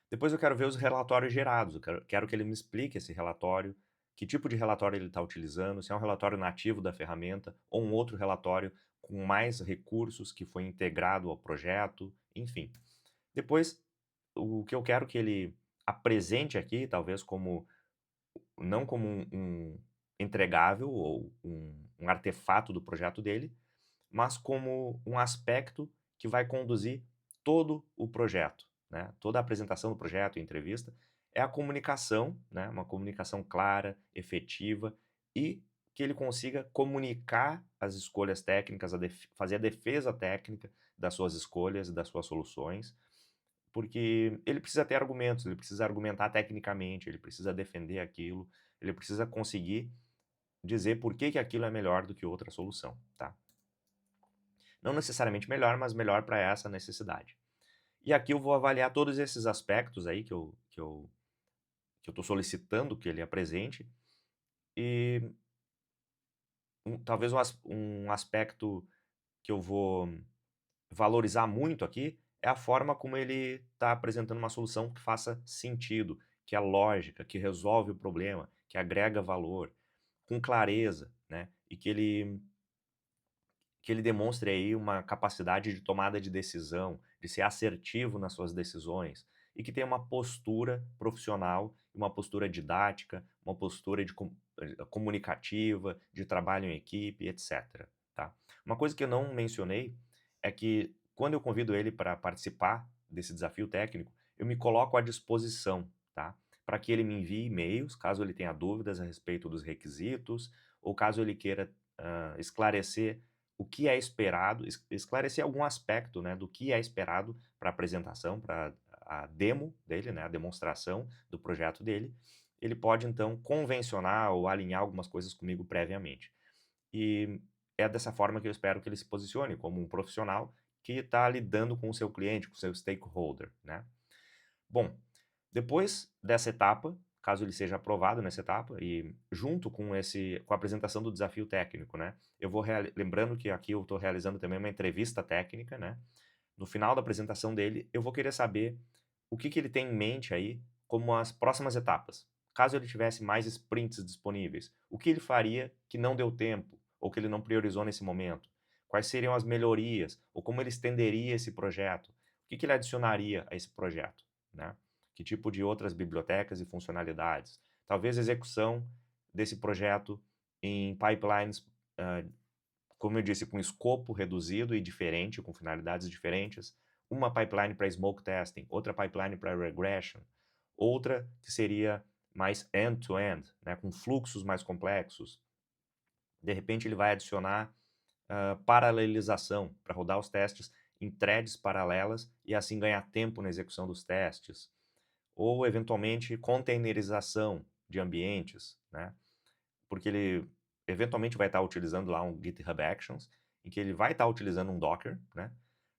Depois eu quero ver os relatórios gerados, eu quero que ele me explique esse relatório, que tipo de relatório ele está utilizando, se é um relatório nativo da ferramenta ou um outro relatório com mais recursos que foi integrado ao projeto, enfim. Depois, o que eu quero que ele apresente aqui, talvez não como um entregável ou um artefato do projeto dele, mas como um aspecto que vai conduzir todo o projeto, né? Toda a apresentação do projeto e entrevista é a comunicação, né? Uma comunicação clara, efetiva e que ele consiga comunicar as escolhas técnicas, fazer a defesa técnica das suas escolhas e das suas soluções, porque ele precisa ter argumentos, ele precisa argumentar tecnicamente, ele precisa defender aquilo, ele precisa conseguir dizer por que que aquilo é melhor do que outra solução, tá? Não necessariamente melhor, mas melhor para essa necessidade. E aqui eu vou avaliar todos esses aspectos aí que eu estou solicitando que ele apresente e talvez um aspecto que eu vou valorizar muito aqui é a forma como ele está apresentando uma solução que faça sentido, que é lógica, que resolve o problema, que agrega valor, com clareza, né? E que ele demonstre aí uma capacidade de tomada de decisão, de ser assertivo nas suas decisões e que tenha uma postura profissional, uma postura didática, uma postura comunicativa, de trabalho em equipe, etc. Tá? Uma coisa que eu não mencionei é que quando eu convido ele para participar desse desafio técnico, eu me coloco à disposição, tá? Para que ele me envie e-mails, caso ele tenha dúvidas a respeito dos requisitos, ou caso ele queira esclarecer o que é esperado, esclarecer algum aspecto, né, do que é esperado para a apresentação, para a demo dele, né, a demonstração do projeto dele. Ele pode, então, convencionar ou alinhar algumas coisas comigo previamente. E é dessa forma que eu espero que ele se posicione como um profissional que está lidando com o seu cliente, com o seu stakeholder, né? Bom, depois dessa etapa, caso ele seja aprovado nessa etapa e junto com a apresentação do desafio técnico, né, eu vou lembrando que aqui eu estou realizando também uma entrevista técnica, né? No final da apresentação dele, eu vou querer saber o que ele tem em mente aí como as próximas etapas. Caso ele tivesse mais sprints disponíveis, o que ele faria que não deu tempo ou que ele não priorizou nesse momento? Quais seriam as melhorias ou como ele estenderia esse projeto? O que ele adicionaria a esse projeto, né? Que tipo de outras bibliotecas e funcionalidades? Talvez a execução desse projeto em pipelines, como eu disse, com escopo reduzido e diferente, com finalidades diferentes. Uma pipeline para smoke testing, outra pipeline para regression, outra que seria mais end-to-end, né, com fluxos mais complexos. De repente ele vai adicionar paralelização para rodar os testes em threads paralelas e assim ganhar tempo na execução dos testes. Ou, eventualmente, containerização de ambientes, né? Porque ele eventualmente vai estar utilizando lá um GitHub Actions, em que ele vai estar utilizando um Docker, né?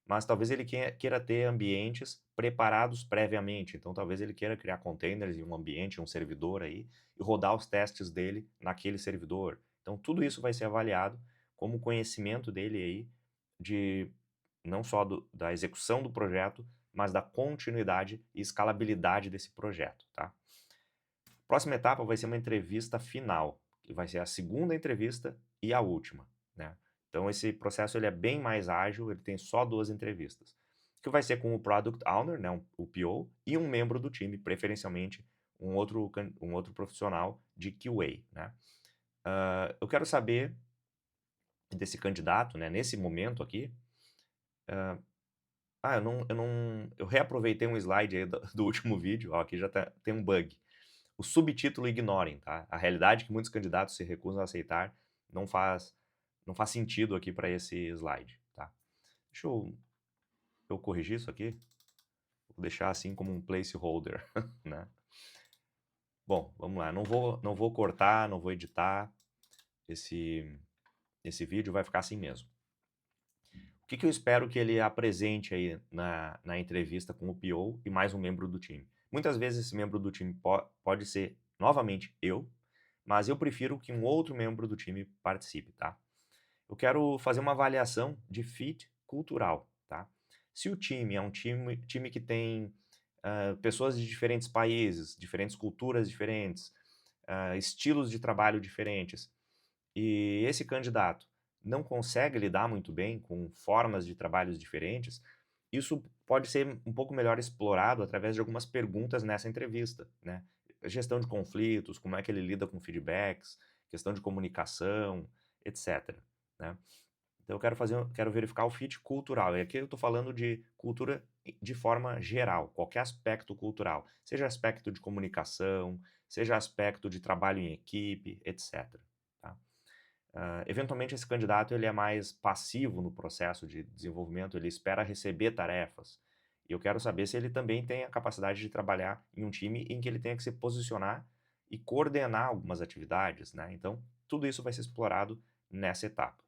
Mas talvez ele queira ter ambientes preparados previamente. Então, talvez ele queira criar containers em um ambiente, um servidor aí, e rodar os testes dele naquele servidor. Então, tudo isso vai ser avaliado como conhecimento dele aí de não só da execução do projeto, mas da continuidade e escalabilidade desse projeto, tá? Próxima etapa vai ser uma entrevista final, que vai ser a segunda entrevista e a última, né? Então esse processo ele é bem mais ágil, ele tem só 2 entrevistas, que vai ser com o Product Owner, né, o PO, e um membro do time, preferencialmente um outro profissional de QA, né? Eu quero saber desse candidato, né, nesse momento aqui, eu reaproveitei um slide aí do último vídeo, ó, aqui já tem um bug. O subtítulo ignorem, tá? A realidade que muitos candidatos se recusam a aceitar não faz, não faz sentido aqui para esse slide, tá? Deixa eu corrigir isso aqui. Vou deixar assim como um placeholder, né? Bom, vamos lá. Não vou cortar, não vou editar. Esse vídeo vai ficar assim mesmo. O que eu espero que ele apresente aí na entrevista com o PO e mais um membro do time? Muitas vezes esse membro do time pode ser, novamente, eu, mas eu prefiro que um outro membro do time participe, tá? Eu quero fazer uma avaliação de fit cultural, tá? Se o time é um time que tem pessoas de diferentes países, diferentes culturas diferentes, estilos de trabalho diferentes, e esse candidato não consegue lidar muito bem com formas de trabalhos diferentes, isso pode ser um pouco melhor explorado através de algumas perguntas nessa entrevista, né? Gestão de conflitos, como é que ele lida com feedbacks, questão de comunicação, etc, né? Então quero verificar o fit cultural. E aqui eu estou falando de cultura de forma geral, qualquer aspecto cultural, seja aspecto de comunicação, seja aspecto de trabalho em equipe, etc. Tá? Eventualmente esse candidato ele é mais passivo no processo de desenvolvimento, ele espera receber tarefas. E eu quero saber se ele também tem a capacidade de trabalhar em um time em que ele tenha que se posicionar e coordenar algumas atividades, né? Então, tudo isso vai ser explorado nessa etapa.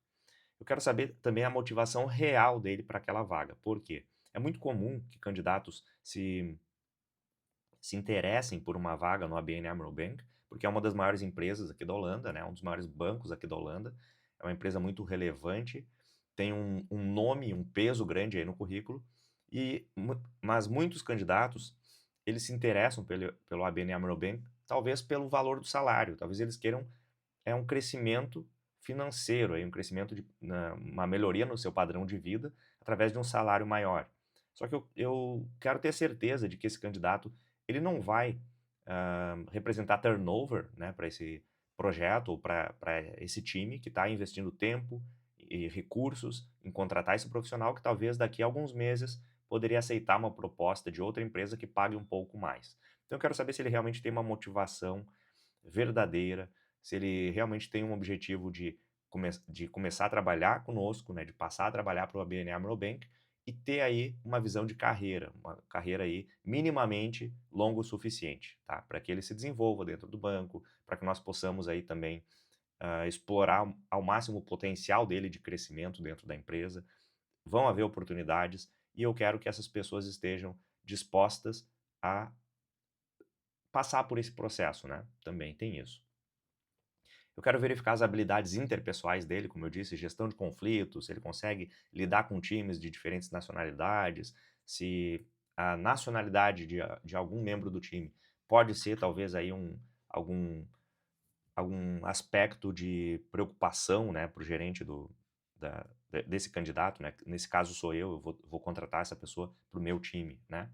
Eu quero saber também a motivação real dele para aquela vaga. Por quê? É muito comum que candidatos se interessem por uma vaga no ABN AMRO Bank, porque é uma das maiores empresas aqui da Holanda, né, um dos maiores bancos aqui da Holanda, é uma empresa muito relevante, tem um nome, um peso grande aí no currículo, mas muitos candidatos, eles se interessam pelo ABN AMRO Bank, talvez pelo valor do salário, talvez eles queiram um crescimento financeiro, aí, um crescimento uma melhoria no seu padrão de vida através de um salário maior. Só que eu quero ter certeza de que esse candidato ele não vai representar turnover, né, para esse projeto ou para esse time que está investindo tempo e recursos em contratar esse profissional que talvez daqui a alguns meses poderia aceitar uma proposta de outra empresa que pague um pouco mais. Então eu quero saber se ele realmente tem uma motivação verdadeira, se ele realmente tem um objetivo de começar a trabalhar conosco, né, de passar a trabalhar para o ABN AMRO Bank e ter aí uma visão de carreira, uma carreira aí minimamente longa o suficiente, tá? Para que ele se desenvolva dentro do banco, para que nós possamos aí também explorar ao máximo o potencial dele de crescimento dentro da empresa. Vão haver oportunidades e eu quero que essas pessoas estejam dispostas a passar por esse processo, né? Também tem isso. Eu quero verificar as habilidades interpessoais dele, como eu disse, gestão de conflitos, se ele consegue lidar com times de diferentes nacionalidades, se a nacionalidade de algum membro do time pode ser talvez aí algum, algum aspecto de preocupação, né, para o gerente desse candidato, né? Nesse caso sou eu vou contratar essa pessoa para o meu time, né?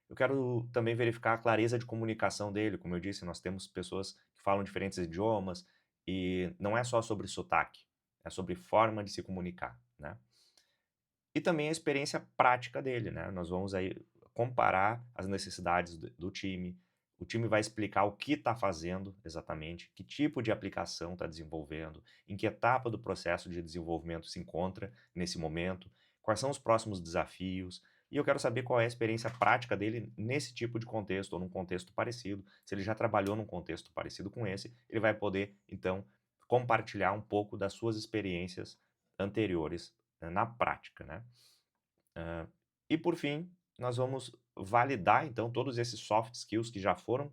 Eu quero também verificar a clareza de comunicação dele, como eu disse, nós temos pessoas que falam diferentes idiomas e não é só sobre sotaque, é sobre forma de se comunicar, né? E também a experiência prática dele, né? Nós vamos aí comparar as necessidades do time, o time vai explicar o que está fazendo exatamente, que tipo de aplicação está desenvolvendo, em que etapa do processo de desenvolvimento se encontra nesse momento, quais são os próximos desafios, e eu quero saber qual é a experiência prática dele nesse tipo de contexto, ou num contexto parecido. Se ele já trabalhou num contexto parecido com esse, ele vai poder, então, compartilhar um pouco das suas experiências anteriores, na prática, né? E por fim, nós vamos validar então todos esses soft skills que já foram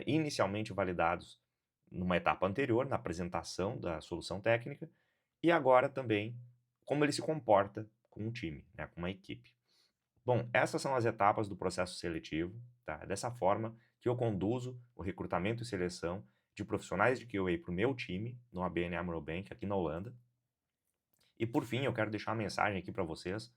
inicialmente validados numa etapa anterior, na apresentação da solução técnica, e agora também como ele se comporta com um time, né, com uma equipe. Bom, essas são as etapas do processo seletivo, tá? É dessa forma que eu conduzo o recrutamento e seleção de profissionais de QA para o meu time, no ABN AMRO Bank, aqui na Holanda. E por fim, eu quero deixar uma mensagem aqui para vocês.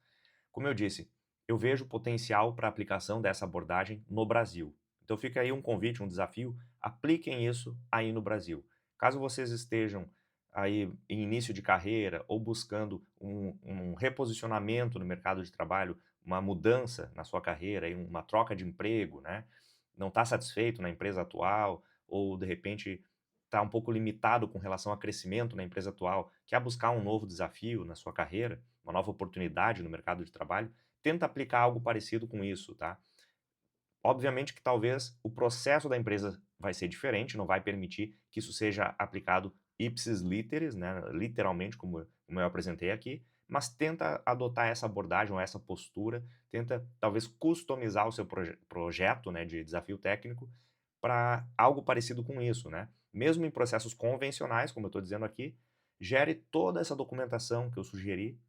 Como eu disse, eu vejo potencial para aplicação dessa abordagem no Brasil. Então fica aí um convite, um desafio, apliquem isso aí no Brasil. Caso vocês estejam aí em início de carreira ou buscando um reposicionamento no mercado de trabalho, uma mudança na sua carreira, aí uma troca de emprego, né? Não está satisfeito na empresa atual ou de repente está um pouco limitado com relação a crescimento na empresa atual, quer buscar um novo desafio na sua carreira, uma nova oportunidade no mercado de trabalho, tenta aplicar algo parecido com isso, tá? Obviamente que talvez o processo da empresa vai ser diferente, não vai permitir que isso seja aplicado ipsis literis, né, literalmente, como eu apresentei aqui, mas tenta adotar essa abordagem ou essa postura, tenta talvez customizar o seu projeto, né, de desafio técnico para algo parecido com isso, né? Mesmo em processos convencionais, como eu estou dizendo aqui, gere toda essa documentação que eu sugeri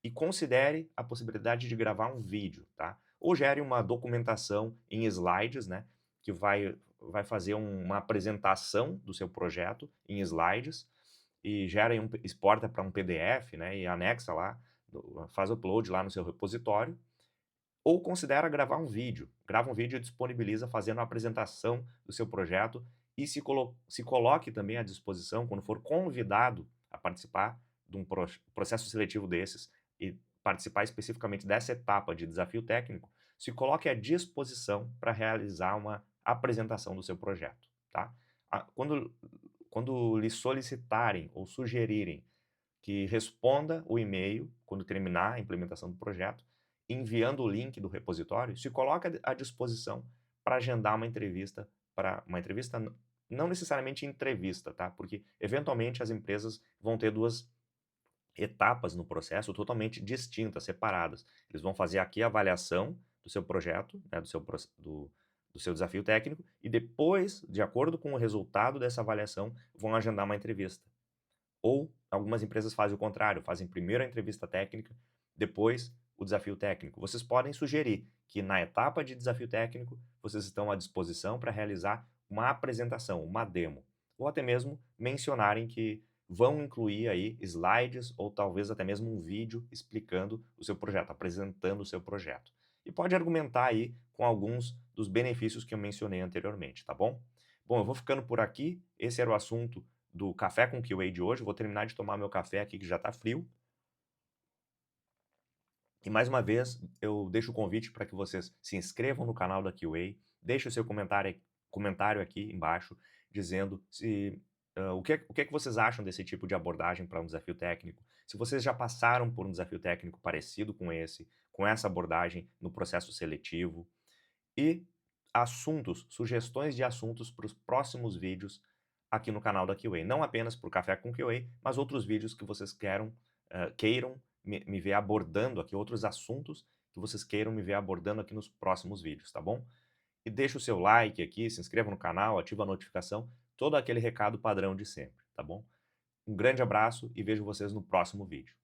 e considere a possibilidade de gravar um vídeo, tá? Ou gere uma documentação em slides, né? Que vai fazer uma apresentação do seu projeto em slides e exporta para um PDF, né? E anexa lá, faz upload lá no seu repositório. Ou considera gravar um vídeo. Grava um vídeo e disponibiliza fazendo a apresentação do seu projeto e se coloque também à disposição quando for convidado a participar de um processo seletivo desses e participar especificamente dessa etapa de desafio técnico, se coloque à disposição para realizar uma apresentação do seu projeto, tá? Quando lhe solicitarem ou sugerirem que responda o e-mail quando terminar a implementação do projeto, enviando o link do repositório, se coloca à disposição para agendar uma entrevista não necessariamente entrevista, tá? Porque eventualmente as empresas vão ter duas etapas no processo totalmente distintas, separadas. Eles vão fazer aqui a avaliação do seu projeto, né, do seu desafio técnico, e depois, de acordo com o resultado dessa avaliação, vão agendar uma entrevista. Ou algumas empresas fazem o contrário, fazem primeiro a entrevista técnica, depois o desafio técnico. Vocês podem sugerir que na etapa de desafio técnico vocês estão à disposição para realizar uma apresentação, uma demo, ou até mesmo mencionarem que vão incluir aí slides ou talvez até mesmo um vídeo explicando o seu projeto, apresentando o seu projeto. E pode argumentar aí com alguns dos benefícios que eu mencionei anteriormente, tá bom? Bom, eu vou ficando por aqui. Esse era o assunto do Café com QA de hoje. Vou terminar de tomar meu café aqui que já está frio. E mais uma vez, eu deixo o convite para que vocês se inscrevam no canal da QA, deixe o seu comentário aqui embaixo dizendo se o que é que vocês acham desse tipo de abordagem para um desafio técnico, se vocês já passaram por um desafio técnico parecido com esse, com essa abordagem no processo seletivo, e assuntos, sugestões de assuntos para os próximos vídeos aqui no canal da QA. Não apenas para o Café com QA, mas outros vídeos que vocês queiram me ver abordando aqui, outros assuntos que vocês queiram me ver abordando aqui nos próximos vídeos, tá bom? E deixa o seu like aqui, se inscreva no canal, ativa a notificação, todo aquele recado padrão de sempre, tá bom? Um grande abraço e vejo vocês no próximo vídeo.